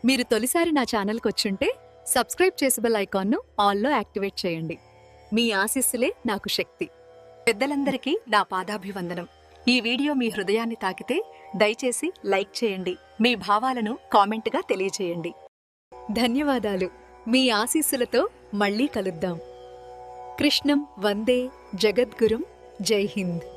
మీరు తొలిసారి నా ఛానల్కి వచ్చుంటే సబ్స్క్రైబ్ చేసి బెల్ ఐకాన్ను ఆల్లో యాక్టివేట్ చేయండి. మీ ఆశీస్సులే నాకు శక్తి. పెద్దలందరికీ నా పాదాభివందనం. ఈ వీడియో మీ హృదయాన్ని తాకితే దయచేసి లైక్ చేయండి. మీ భావాలను కామెంట్గా తెలియజేయండి. ధన్యవాదాలు. మీ ఆశీస్సులతో మళ్ళీ కలుద్దాం. కృష్ణం వందే జగద్గురుం. జై హింద్.